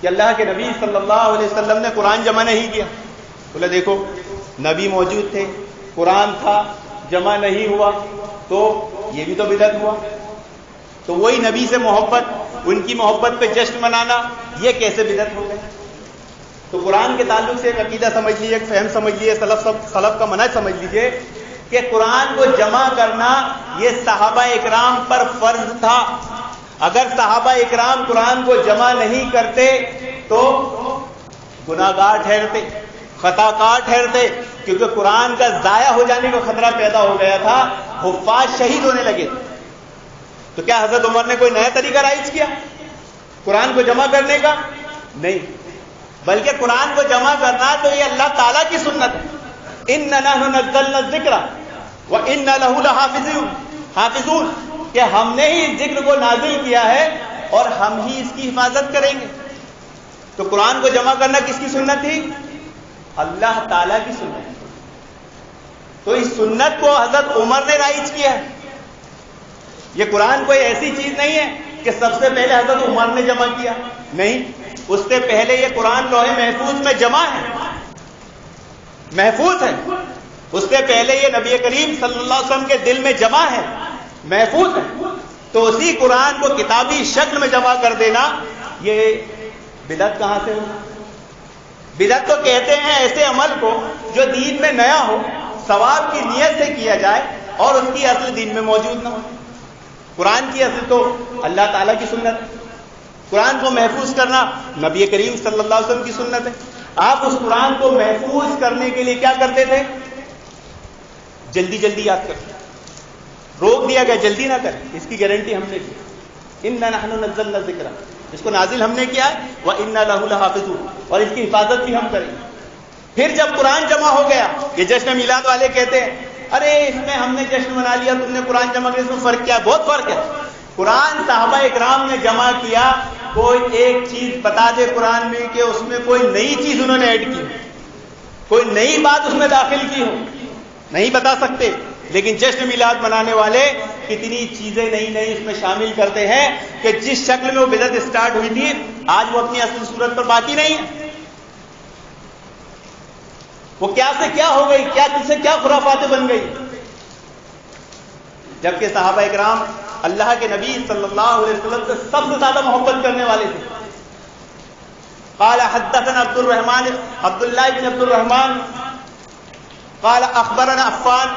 کہ اللہ کے نبی صلی اللہ علیہ وسلم نے قرآن جمع نہیں کیا۔ بولے دیکھو نبی موجود تھے، قرآن تھا، جمع نہیں ہوا تو یہ بھی تو بدعت ہوا۔ تو وہی نبی سے محبت، ان کی محبت پہ جشن منانا، یہ کیسے بدعت ہو گئے؟ تو قرآن کے تعلق سے ایک عقیدہ سمجھ لیجیے، ایک فہم سمجھ لیجیے، سلف کا منہج سمجھ لیجیے کہ قرآن کو جمع کرنا یہ صحابہ اکرام پر فرض تھا۔ اگر صحابہ اکرام قرآن کو جمع نہیں کرتے تو گناہ گار ٹھہرتے، خطا کار ٹھہرتے، کیونکہ قرآن کا ضائع ہو جانے کا خطرہ پیدا ہو گیا تھا، حفاظ شہید ہونے لگے تھے۔ تو کیا حضرت عمر نے کوئی نیا طریقہ رائج کیا قرآن کو جمع کرنے کا؟ نہیں، بلکہ قرآن کو جمع کرنا تو یہ اللہ تعالیٰ کی سنت ہے۔ اِنَّا نَحْنُ نَزَّلْنَا الذِّكْرَ وَإِنَّا لَهُ لَحَافِظُونَ، کہ ہم نے ہی ذکر کو نازل کیا ہے اور ہم ہی اس کی حفاظت کریں گے۔ تو قرآن کو جمع کرنا کس کی سنت تھی؟ اللہ تعالیٰ کی سنت۔ تو اس سنت کو حضرت عمر نے رائج کیا ہے۔ یہ قرآن کوئی ایسی چیز نہیں ہے کہ سب سے پہلے حضرت عمر نے جمع کیا، نہیں، اس سے پہلے یہ قرآن لوح محفوظ میں جمع ہے، محفوظ ہے۔ اس سے پہلے یہ نبی کریم صلی اللہ علیہ وسلم کے دل میں جمع ہے، محفوظ ہے۔ تو اسی قرآن کو کتابی شکل میں جمع کر دینا یہ بدعت کہاں سے ہو؟ بدعت تو کہتے ہیں ایسے عمل کو جو دین میں نیا ہو، ثواب کی نیت سے کیا جائے اور اس کی اصل دین میں موجود نہ ہو۔ قرآن کی اصل تو اللہ تعالیٰ کی سنت ہے، قرآن کو محفوظ کرنا نبی کریم صلی اللہ علیہ وسلم کی سنت ہے۔ آپ اس قرآن کو محفوظ کرنے کے لیے کیا کرتے تھے؟ جلدی جلدی یاد کرتے، روک دیا گیا جلدی نہ کریں، اس کی گارنٹی ہم نے کی۔ اِنَّا نَحْنُ نَزَّلْنَا الذِّكْرَ، اس کو نازل ہم نے کیا ہے، وَإِنَّا لَهُ لَحَافِظُونَ، اور اس کی حفاظت بھی ہم کریں گے۔ پھر جب قرآن جمع ہو گیا، یہ جشن میلاد والے کہتے ہیں ارے اس میں ہم نے جشن منا لیا، تم نے قرآن جمع کیا، اس میں فرق کیا؟ بہت فرق ہے۔ قرآن صحابہ اکرام نے جمع کیا، کوئی ایک چیز بتا دے قرآن میں کہ اس میں کوئی نئی چیز انہوں نے ایڈ کی، کوئی نئی بات اس میں داخل کی ہو، نہیں بتا سکتے۔ لیکن جشن میلاد منانے والے کتنی چیزیں نئی نئی اس میں شامل کرتے ہیں کہ جس شکل میں وہ بدعت اسٹارٹ ہوئی تھی آج وہ اپنی اصل صورت پر باقی نہیں ہے۔ وہ کیا سے کیا ہو گئی، کیا سے کیا خرافاتیں بن گئی، جبکہ صحابہ اکرام اللہ کے نبی صلی اللہ علیہ وسلم سے سب سے زیادہ محبت کرنے والے تھے۔ قال حدثنا عبد الله بن عبد الرحمن قال اخبرنا عفان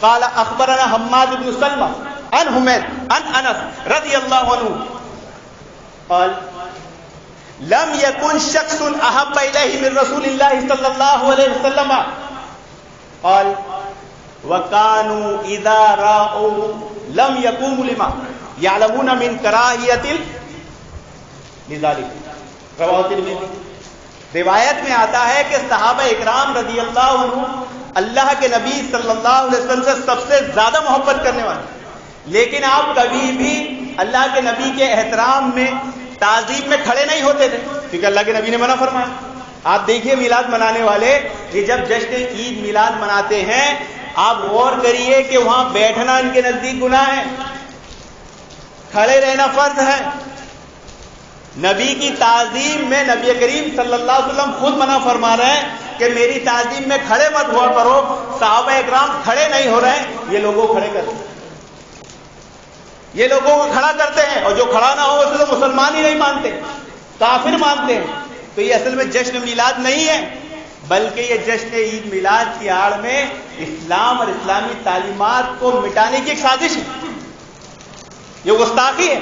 قال اخبرنا حماد بن سلمة عن حميد عن انس رضي الله عنه قال لم يكن شخص احب اليه من رسول الله صلى الله عليه وسلم قال وكانوا اذا راوا لم يقوموا لما يعلمون من كراهية لذلك رواه الترمذی۔ روایت میں آتا ہے کہ صحابہ اکرام رضی اللہ عنہ اللہ کے نبی صلی اللہ علیہ وسلم سے سب سے زیادہ محبت کرنے والے، لیکن آپ کبھی بھی اللہ کے نبی کے احترام میں تعظیم میں کھڑے نہیں ہوتے تھے، کیونکہ اللہ کے نبی نے منع فرمایا. آپ دیکھیے میلاد منانے والے یہ جب جشن عید میلاد مناتے ہیں، آپ غور کریے کہ وہاں بیٹھنا ان کے نزدیک گناہ ہے، کھڑے رہنا فرض ہے. نبی کی تعظیم میں نبی کریم صلی اللہ علیہ وسلم خود منع فرما رہے ہیں کہ میری تعظیم میں کھڑے مت ہوا کرو. صحابہ اکرام کھڑے نہیں ہو رہے ہیں، یہ لوگوں کو کھڑے کرتے ہیں، یہ لوگوں کو کھڑا کرتے ہیں، اور جو کھڑا نہ ہو اسے تو مسلمان ہی نہیں مانتے، کافر مانتے ہیں. تو یہ اصل میں جشن میلاد نہیں ہے، بلکہ یہ جشن عید میلاد کی آڑ میں اسلام اور اسلامی تعلیمات کو مٹانے کی ایک سازش ہے، یہ گستاخی ہے.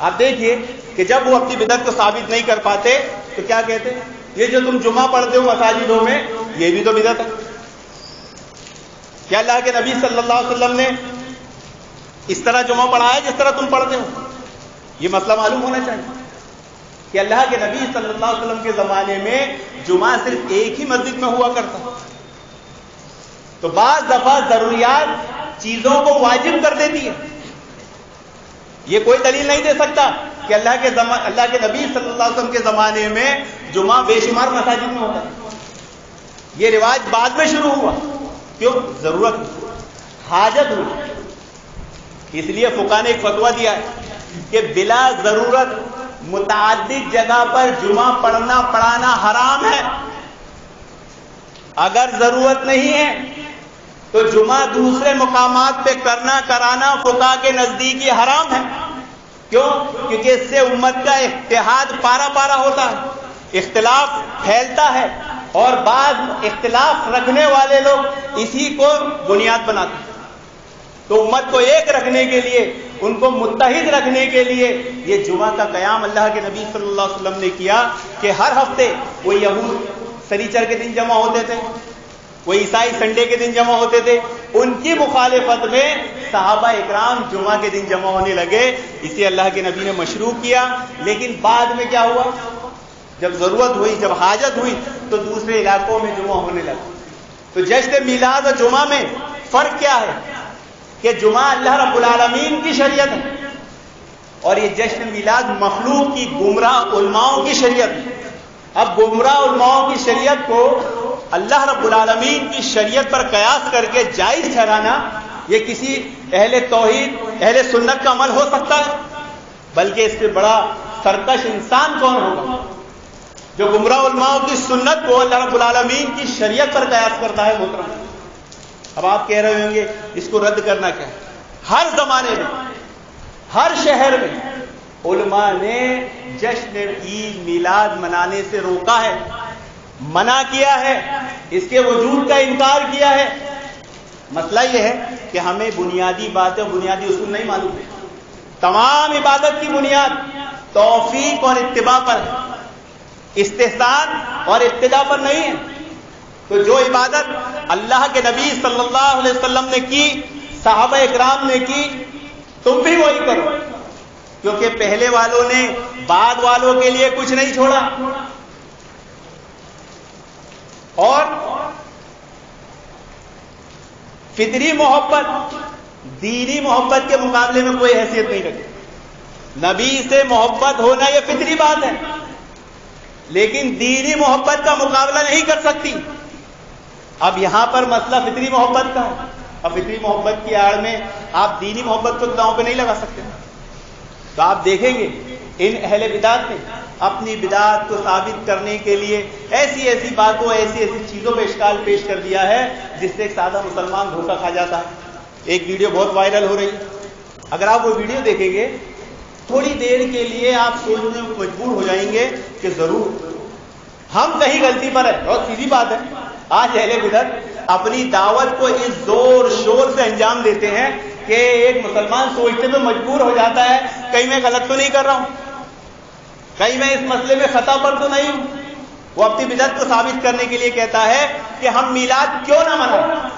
آپ دیکھیے کہ جب وہ اپنی بدعت کو ثابت نہیں کر پاتے تو کیا کہتے ہیں، یہ جو تم جمعہ پڑھتے ہو مساجدوں میں یہ بھی تو بدعت ہے. کیا اللہ کے نبی صلی اللہ علیہ وسلم نے اس طرح جمعہ پڑھایا جس طرح تم پڑھتے ہو؟ یہ مسئلہ معلوم ہونا چاہیے کہ اللہ کے نبی صلی اللہ علیہ وسلم کے زمانے میں جمعہ صرف ایک ہی مسجد میں ہوا کرتا، تو بعض دفعہ ضروریات چیزوں کو واجب کر دیتی ہے. یہ کوئی دلیل نہیں دے سکتا کہ اللہ کے نبی صلی اللہ علیہ وسلم کے زمانے میں جمعہ بے شمار مساجد میں ہوتا. یہ رواج بعد میں شروع ہوا، کیوں؟ ضرورت، حاجت ہوئی. اس لیے فقہاء نے ایک فتویٰ دیا ہے کہ بلا ضرورت متعدد جگہ پر جمعہ پڑھانا حرام ہے. اگر ضرورت نہیں ہے تو جمعہ دوسرے مقامات پہ کرانا فقہاء کے نزدیک یہ حرام ہے. کیوں؟ کیونکہ اس سے امت کا اتحاد پارا پارا ہوتا ہے، اختلاف پھیلتا ہے، اور بعض اختلاف رکھنے والے لوگ اسی کو بنیاد بناتے ہیں. تو امت کو ایک رکھنے کے لیے، ان کو متحد رکھنے کے لیے یہ جمعہ کا قیام اللہ کے نبی صلی اللہ علیہ وسلم نے کیا کہ ہر ہفتے وہ یہود سنیچر کے دن جمع ہوتے تھے، وہ عیسائی سنڈے کے دن جمع ہوتے تھے. ان کی مخالفت میں صحابہ اکرام جمعہ کے دن جمع ہونے لگے. اسے اللہ کے نبی نے مشروع کیا. لیکن بعد میں کیا ہوا؟ جب ضرورت ہوئی، جب حاجت ہوئی تو دوسرے علاقوں میں جمعہ ہونے لگا. تو جشن میلاد اور جمعہ میں فرق کیا ہے کہ جمعہ اللہ رب العالمین کی شریعت ہے اور یہ جشن میلاد مخلوق کی گمراہ علماؤں کی شریعت ہے. اب گمراہ علماؤں کی شریعت کو اللہ رب العالمین کی شریعت پر قیاس کر کے جائز ٹھہرانا یہ کسی اہل توحید، اہل سنت کا عمل ہو سکتا ہے؟ بلکہ اس سے بڑا سرکش انسان کون ہوگا جو گمراہ علماؤں کی سنت کو اللہ رب العالمین کی شریعت پر قیاس کرتا ہے؟ محترم، اب آپ کہہ رہے ہوں گے اس کو رد کرنا کیا ہے؟ ہر زمانے میں، ہر شہر میں علماء نے جشن عید میلاد منانے سے روکا ہے، منع کیا ہے، اس کے وجود کا انکار کیا ہے. مسئلہ یہ ہے کہ ہمیں بنیادی باتیں، بنیادی اصول نہیں معلوم. تمام عبادت کی بنیاد توفیق اور اتباع پر ہے، استحسان اور ابتداء پر نہیں ہے. تو جو عبادت اللہ کے نبی صلی اللہ علیہ وسلم نے کی، صحابہ اکرام نے کی، تم بھی وہی کرو، کیونکہ پہلے والوں نے بعد والوں کے لیے کچھ نہیں چھوڑا. اور فطری محبت دینی محبت کے مقابلے میں کوئی حیثیت نہیں رکھتی. نبی سے محبت ہونا یہ فطری بات ہے، لیکن دینی محبت کا مقابلہ نہیں کر سکتی. اب یہاں پر مسئلہ فطری محبت کا ہے. اب فطری محبت کی آڑ میں آپ دینی محبت کو داؤں پہ نہیں لگا سکتے. تو آپ دیکھیں گے ان اہل بدعت نے اپنی بدعت کو ثابت کرنے کے لیے ایسی ایسی باتوں، ایسی ایسی چیزوں پہ اشکال پیش کر دیا ہے جس سے ایک سادہ مسلمان دھوکہ کھا جاتا ہے. ایک ویڈیو بہت وائرل ہو رہی ہے، اگر آپ وہ ویڈیو دیکھیں گے تھوڑی دیر کے لیے آپ سوچنے کو مجبور ہو جائیں گے کہ ضرور ہم کہیں غلطی پر ہیں. بہت سیدھی بات ہے. آج اہل بدعت اپنی دعوت کو اس زور شور سے انجام دیتے ہیں کہ ایک مسلمان سوچنے پہ مجبور ہو جاتا ہے کہیں میں غلط تو نہیں کر رہا ہوں، کہیں میں اس مسئلے میں خطا پر تو نہیں ہوں. وہ اپنی بدعت کو ثابت کرنے کے لیے کہتا ہے کہ ہم میلاد کیوں نہ منائیں.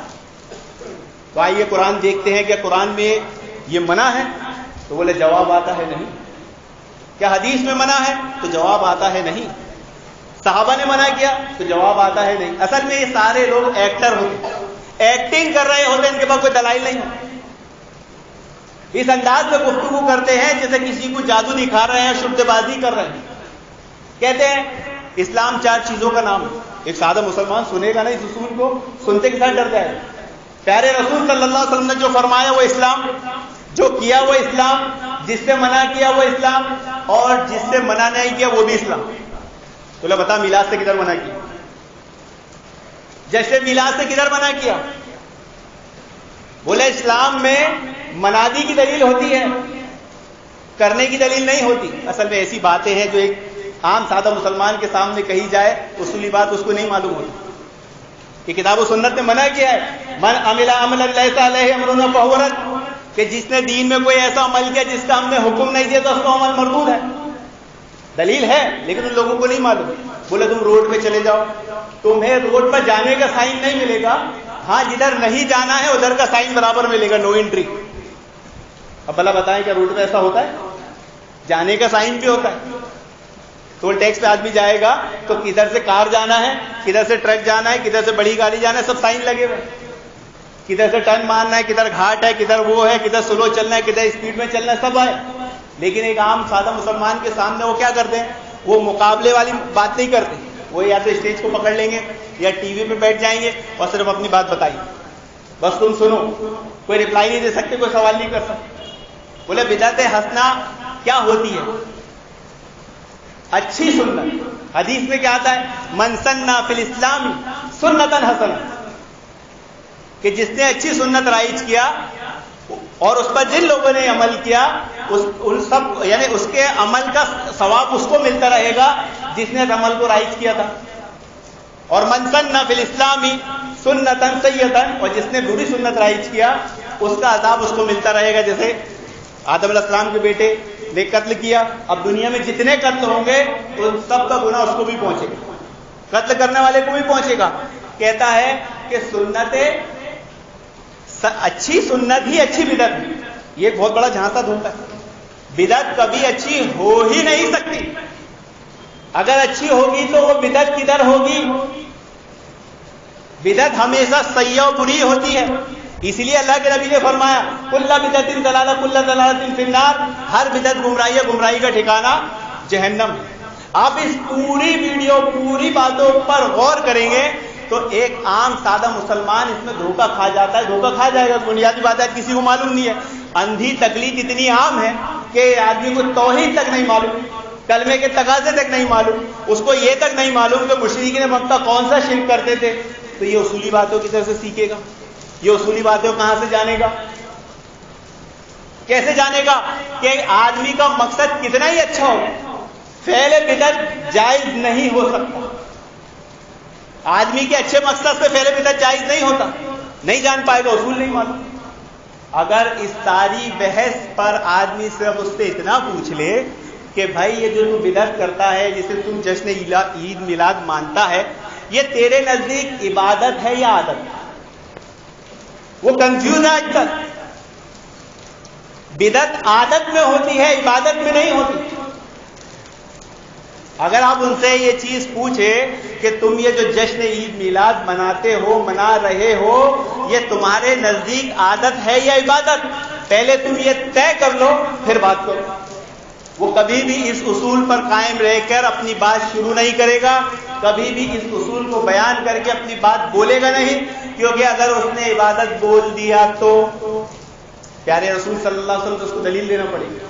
تو آئیے قرآن دیکھتے ہیں کہ قرآن میں یہ منع ہے. تو بولے جواب آتا ہے نہیں. کیا حدیث میں منع ہے؟ تو جواب آتا ہے نہیں. صحابہ نے منع کیا تو جواب آتا ہے نہیں. اصل میں یہ سارے لوگ ایکٹر ہوتے، ایکٹنگ کر رہے ہوتے، ان کے پاس کوئی دلائل نہیں ہوتی. اس انداز میں گفتگو کرتے ہیں جیسے کسی کو جادو دکھا رہے ہیں، شبد بازی کر رہے ہیں. کہتے ہیں اسلام 4 چیزوں کا نام ہے. ایک سادہ مسلمان سنے گا نا اس اصول کو، سنتے کے ساتھ ڈر جائے گا. پیارے رسول صلی اللہ علیہ وسلم نے جو فرمایا وہ اسلام، جو کیا وہ اسلام، جس سے منع کیا وہ اسلام، اور جس سے منع نہیں کیا وہ بھی اسلام. تو بتا میلاد سے کدھر منع کیا؟ جیسے میلاد سے کدھر منع کیا؟ بولے اسلام میں منادی کی دلیل ہوتی ہے، کرنے کی دلیل نہیں ہوتی. اصل میں ایسی باتیں ہیں جو ایک عام سادہ مسلمان کے سامنے کہی جائے، اصولی بات اس کو نہیں معلوم ہوتی. کہ کتاب و سنت نے منع کیا ہے، من عمل عملا لیس علیہ امرنا فہو رد، کہ جس نے دین میں کوئی ایسا عمل کیا جس کا ہم نے حکم نہیں دیا تو اس کا عمل مردود ہے. دلیل ہے لیکن ان لوگوں کو نہیں معلوم. بولے تم روڈ پہ چلے جاؤ، تمہیں روڈ پر جانے کا سائن نہیں ملے گا، ہاں جدھر نہیں جانا ہے ادھر کا سائن برابر ملے گا، نو انٹری. اب بھلا بتائیں کیا روڈ پہ ایسا ہوتا ہے؟ جانے کا سائن بھی ہوتا ہے. ٹول ٹیکس پہ آدمی جائے گا تو کدھر سے کار جانا ہے، کدھر سے ٹرک جانا ہے، کدھر سے بڑی گاڑی جانا ہے، سب سائن لگے ہوئے. کدھر سے ٹرن مارنا ہے، کدھر گھاٹ ہے، کدھر وہ ہے، کدھر سلو چلنا ہے، کدھر اسپیڈ میں چلنا ہے، سب ہے. لیکن ایک عام سادہ مسلمان کے سامنے وہ کیا کرتے ہیں؟ وہ مقابلے والی بات نہیں کرتے. وہ یا تو اسٹیج کو پکڑ لیں گے یا ٹی وی پہ بیٹھ جائیں گے اور صرف اپنی بات بتائیے، بس تم سنو، کوئی رپلائی نہیں دے سکتے، کوئی سوال نہیں کر سکتے. بولے بدعت حسنہ کیا ہوتی ہے؟ اچھی سنت. حدیث میں کیا آتا ہے؟ من سن فی الاسلام سنتا حسنہ، کہ جس نے اچھی سنت رائج کیا اور اس پر جن لوگوں نے عمل کیا ان سب یعنی اس کے عمل کا ثواب اس کو ملتا رہے گا جس نے اس عمل کو رائج کیا تھا. اور من سن فی الاسلام سنتا سیئتا، اور جس نے بری سنت رائج کیا اس کا عذاب اس کو ملتا رہے گا. جیسے آدم علیہ السلام کے بیٹے نے قتل کیا، اب دنیا میں جتنے قتل ہوں گے ان سب کا گناہ اس کو بھی پہنچے گا، قتل کرنے والے کو بھی پہنچے گا. کہتا ہے کہ اچھی سنت ہی اچھی بدعت ہے. یہ بہت بڑا جھانسا دھوکا ہے. بدعت کبھی اچھی ہو ہی نہیں سکتی. اگر اچھی ہوگی تو وہ بدعت کدھر ہوگی؟ بدعت ہمیشہ سیئہ و بری ہوتی ہے. اس لیے اللہ کے نبی نے فرمایا کل بدعت ضلالہ کل ضلالۃ فی النار، ہر بدعت گمراہی ہے، گمراہی کا ٹھکانہ جہنم. آپ اس پوری ویڈیو پوری باتوں پر غور کریں گے تو ایک عام سادہ مسلمان اس میں دھوکہ کھا جاتا ہے، دھوکہ کھا جائے گا. بنیادی بات ہے کسی کو معلوم نہیں ہے. اندھی تقلید اتنی عام ہے کہ آدمی کو توحید تک نہیں معلوم، کلمے کے تقاضے تک نہیں معلوم، اس کو یہ تک نہیں معلوم کہ مشرکین مکہ کون سا شرک کرتے تھے. تو یہ اصولی باتوں کی طرف سے سیکھے گا؟ یہ اصولی باتیں کہاں سے جانے گا؟ کیسے جانے گا کہ آدمی کا مقصد کتنا ہی اچھا ہو، فعل بدعت جائز نہیں ہو سکتا. آدمی کے اچھے مقصد سے فعل بدعت جائز نہیں ہوتا. نہیں جان پائے گا، اصول نہیں معلوم. اگر اس ساری بحث پر آدمی صرف اس سے اتنا پوچھ لے کہ بھائی یہ جو تو بدعت کرتا ہے، جسے تم جشن عید میلاد مانتا ہے، یہ تیرے نزدیک عبادت ہے یا عادت؟ وہ کنفیوز ہے آج تک. بدعت عادت میں ہوتی ہے، عبادت میں نہیں ہوتی. اگر آپ ان سے یہ چیز پوچھے کہ تم یہ جو جشن عید میلاد مناتے ہو، منا رہے ہو، یہ تمہارے نزدیک عادت ہے یا عبادت، پہلے تم یہ طے کر لو پھر بات کرو. وہ کبھی بھی اس اصول پر قائم رہ کر اپنی بات شروع نہیں کرے گا، کبھی بھی اس اصول کو بیان کر کے اپنی بات بولے گا نہیں. کیونکہ اگر اس نے عبادت بول دیا تو پیارے رسول صلی اللہ علیہ وسلم کو اس کو دلیل دینا پڑے گا.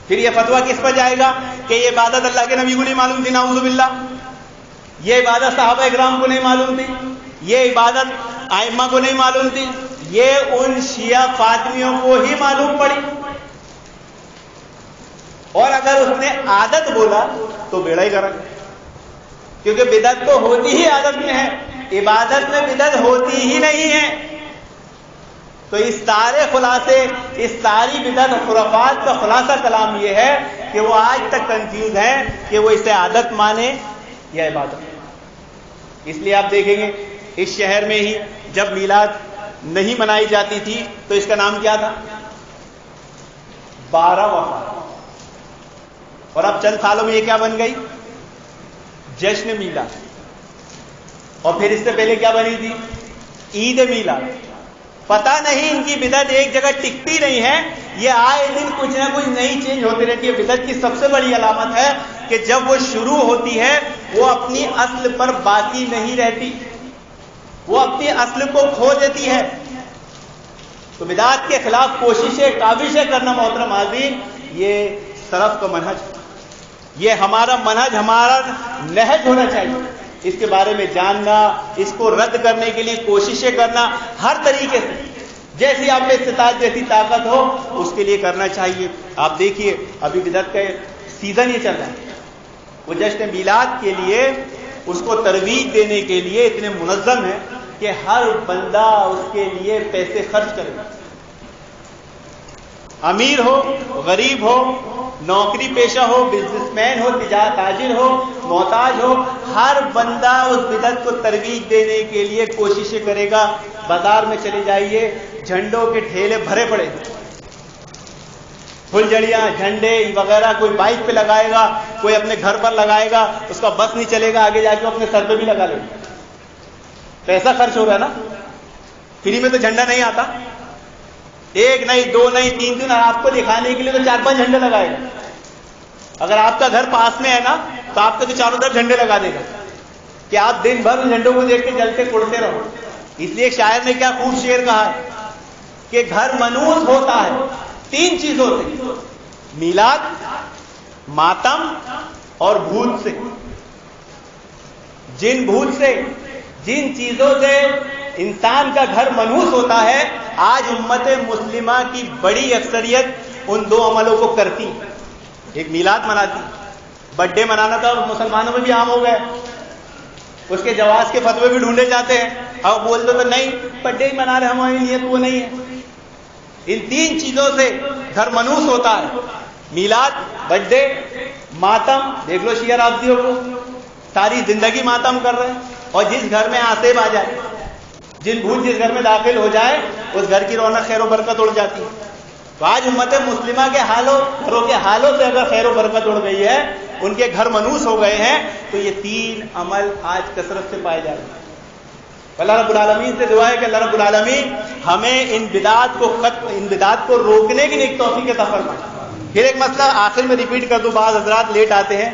پھر یہ فتویٰ کس پر جائے گا کہ یہ عبادت اللہ کے نبی کو نہیں معلوم تھی، نعوذ باللہ. یہ عبادت صحابہ اکرام کو نہیں معلوم تھی، یہ عبادت ائمہ کو نہیں معلوم تھی، یہ ان شیعہ فاطمیوں کو ہی معلوم پڑی. اور اگر اس نے عادت بولا تو بیڑا ہی گرک، کیونکہ بدعت تو ہوتی ہی عادت میں ہے، عبادت میں بدعت ہوتی ہی نہیں ہے. تو اس سارے خلاصے، اس ساری بدعت و خرافات کا خلاصہ کلام یہ ہے کہ وہ آج تک کنفیوز ہیں کہ وہ اسے عادت مانے یا عبادت. اس لیے آپ دیکھیں گے اس شہر میں ہی جب میلاد نہیں منائی جاتی تھی تو اس کا نام کیا تھا؟ 12 وفات. اور اب چند سالوں میں یہ کیا بن گئی؟ جشن میلاد. اور پھر اس سے پہلے کیا بنی تھی؟ عید میلاد. پتہ نہیں ان کی بدعت ایک جگہ ٹکتی نہیں ہے یہ آئے دن کچھ نہ کچھ نئی چینج ہوتی رہتی ہے. بدعت کی سب سے بڑی علامت ہے کہ جب وہ شروع ہوتی ہے وہ اپنی اصل پر باقی نہیں رہتی, وہ اپنی اصل کو کھو دیتی ہے. تو بدعت کے خلاف کوششیں کاوشیں کرنا محترم حاضرین, یہ سلف کا منہج, یہ ہمارا منہج, ہمارا نہج ہونا چاہیے. اس کے بارے میں جاننا, اس کو رد کرنے کے لیے کوششیں کرنا, ہر طریقے سے جیسی آپ میں استطاعت, جیسی طاقت ہو اس کے لیے کرنا چاہیے. آپ دیکھیے ابھی بدعت کا سیزن یہ چل رہا ہے, وہ جشن میلاد کے لیے اس کو ترویج دینے کے لیے اتنے منظم ہے کہ ہر بندہ اس کے لیے پیسے خرچ کرے, امیر ہو, غریب ہو, نوکری پیشہ ہو, بزنس مین ہو, تاجر ہو, محتاج ہو, ہر بندہ اس بدعت کو ترویج دینے کے لیے کوششیں کرے گا. بازار میں چلے جائیے, جھنڈوں کے ٹھیلے بھرے پڑے, پھلجھڑیاں, جھنڈے وغیرہ, کوئی بائک پہ لگائے گا, کوئی اپنے گھر پر لگائے گا, اس کا بس نہیں چلے گا, آگے جا کے اپنے سر پہ بھی لگا لے گا. پیسہ خرچ ہو رہا ہے نا, فری میں تو جھنڈا نہیں آتا, ایک نہیں, دو نہیں, تین دن, آپ کو دکھانے کے لیے تو 4-5 جھنڈے لگائے گا. اگر آپ کا گھر پاس میں ہے نا تو آپ کے تو چاروں طرف جھنڈے لگا دے گا کہ آپ دن بھر ان جھنڈوں کو دیکھ کے جلتے کڑتے رہو. اس لیے ایک شاعر نے کیا خوب شعر کہا ہے کہ گھر منوس ہوتا ہے 3 چیزوں سے, میلاد, ماتم اور بھوت سے. جن بھوت سے, جن چیزوں سے انسان کا گھر منحوس ہوتا ہے, آج امت مسلمہ کی بڑی اکثریت ان 2 عملوں کو کرتی. ایک میلاد مناتی, برتھ ڈے منانا تھا مسلمانوں میں بھی عام ہو گیا, اس کے جواز کے فتوے بھی ڈھونڈے جاتے ہیں. اب بولتے تو نہیں, برتھ ڈے منا رہے, ہماری نیت وہ نہیں ہے. ان 3 چیزوں سے گھر منحوس ہوتا ہے, میلاد, برتھ ڈے, ماتم. دیکھ لو شیعہ رافضیوں کو, ساری زندگی ماتم کر رہے ہیں, اور جس گھر میں آصیب آ جائے, جن بھوت جس گھر میں داخل ہو جائے, اس گھر کی رونق خیر و برکت اڑ جاتی ہے. تو آج امت مسلمہ کے گھروں کے حالوں سے اگر خیر و برکت اڑ گئی ہے, ان کے گھر منحوس ہو گئے ہیں, تو یہ 3 عمل آج کثرت سے پائے جا رہے ہیں. اللہ رب العالمین سے دعا ہے کہ اللہ رب العالمین ہمیں ان بدعات کو روکنے کی ایک توفیق عطا فرمائے. پھر ایک مسئلہ آخر میں ریپیٹ کر دوں, بعض حضرات لیٹ آتے ہیں.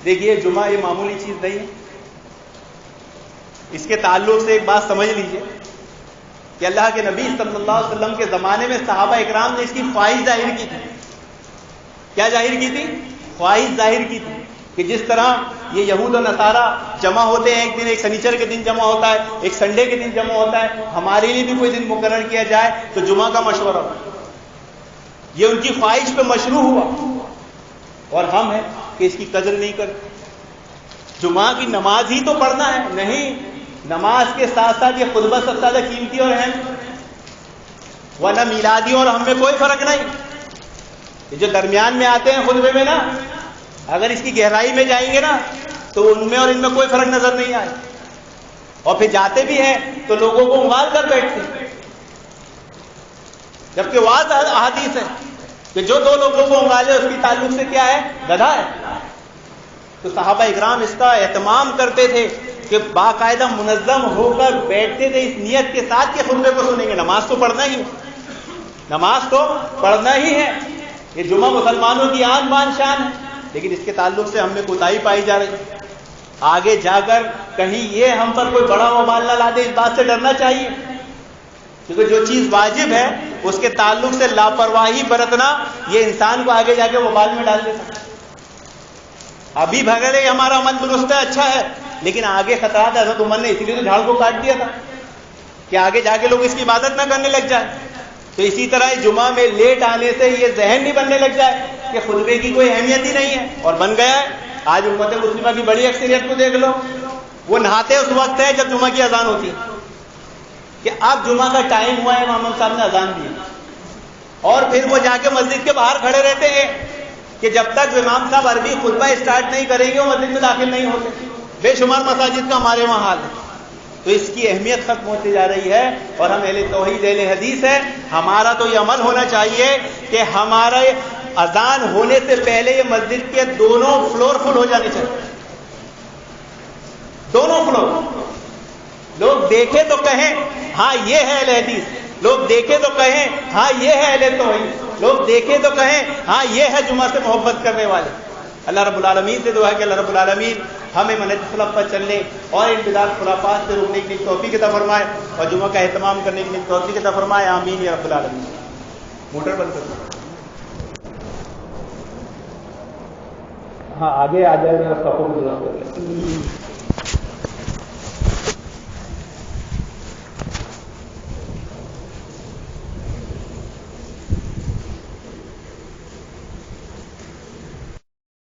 دیکھیے جمعہ یہ معمولی چیز نہیں ہے. اس کے تعلق سے ایک بات سمجھ لیجئے کہ اللہ کے نبی صلی اللہ علیہ وسلم کے زمانے میں صحابہ اکرام نے اس کی خواہش ظاہر کی تھی. کیا ظاہر کی تھی؟ خواہش ظاہر کی تھی کہ جس طرح یہ یہود و نصارہ جمع ہوتے ہیں, ایک دن, ایک سنیچر کے دن جمع ہوتا ہے, ایک سنڈے کے دن جمع ہوتا ہے, ہمارے لیے بھی کوئی دن مقرر کیا جائے تو جمعہ کا مشورہ ہو. یہ ان کی خواہش پہ مشروع ہوا, اور ہم ہیں کہ اس کی قدر نہیں کرتے. جمعہ کی نماز ہی تو پڑھنا ہے, نہیں, نماز کے ساتھ ساتھ یہ خطبہ سب سے زیادہ قیمتی اور اہم, ورنہ میلادی اور ہم میں کوئی فرق نہیں. یہ جو درمیان میں آتے ہیں خطبے میں نا, اگر اس کی گہرائی میں جائیں گے نا تو ان میں اور ان میں کوئی فرق نظر نہیں آئے. اور پھر جاتے بھی ہیں تو لوگوں کو انگال کر بیٹھتے ہیں, جبکہ واضح احادیث ہے کہ جو 2 لوگوں کو انگالے اس کی تعلق سے کیا ہے؟ گدھا ہے. تو صحابہ اکرام اس کا اہتمام کرتے تھے کہ باقاعدہ منظم ہو کر بیٹھتے تھے اس نیت کے ساتھ کہ خطبے کو سنیں گے. نماز تو پڑھنا ہی ہے, نماز تو پڑھنا ہی ہے. یہ جمعہ مسلمانوں کی آن بان شان ہے, لیکن اس کے تعلق سے ہم میں کوتاہی پائی جا رہی ہے. آگے جا کر کہیں یہ ہم پر کوئی بڑا وبال نہ لا دے, اس بات سے ڈرنا چاہیے, کیونکہ جو چیز واجب ہے اس کے تعلق سے لاپرواہی برتنا یہ انسان کو آگے جا کے وبال میں ڈال دیتا ہے. ابھی بھگڑے ہمارا عمل درست ہے, اچھا ہے, لیکن آگے خطرات. حضرت عمر نے اسی لیے تو جھاڑ کو کاٹ دیا تھا کہ آگے جا کے لوگ اس کی عبادت نہ کرنے لگ جائے. تو اسی طرح جمعہ میں لیٹ آنے سے یہ ذہن نہیں بننے لگ جائے کہ خطبے کی کوئی اہمیت ہی نہیں ہے, اور بن گیا ہے. آج امت مسلمہ کی بڑی اکثریت کو دیکھ لو, وہ نہاتے اس وقت ہے جب جمعہ کی اذان ہوتی ہے کہ اب جمعہ کا ٹائم ہوا ہے, امام صاحب نے اذان دی, اور پھر وہ جا کے مسجد کے باہر کھڑے رہتے ہیں کہ جب تک امام صاحب عربی خطبہ اسٹارٹ نہیں کریں گے وہ مسجد میں داخل نہیں ہوتے. بے شمار مساجد کا ہمارے وہاں حال ہے. تو اس کی اہمیت ختم ہوتی جا رہی ہے, اور ہم اہل توحید اہل حدیث ہے. ہمارا تو یہ عمل ہونا چاہیے کہ ہمارے اذان ہونے سے پہلے یہ مسجد کے دونوں فلور فل ہو جانے چاہیے, دونوں فلور. لوگ دیکھیں تو کہیں ہاں یہ ہے اہل حدیث, لوگ دیکھیں تو کہیں ہاں یہ ہے اہل توحید, لوگ دیکھیں تو کہیں ہاں یہ ہے جمعہ سے محبت کرنے والے. اللہ رب العالمین سے دعا ہے کہ اللہ رب العالمین ہمیں منہج سلف پر چلنے اور ان بدعت خرافات سے روکنے کی توفیق عطا فرمائے اور جمعہ کا اہتمام کرنے کی توفیق عطا فرمائے. آمین یا رب العالمین. موٹر بند کر دو. ہاں آگے آ جائے گا.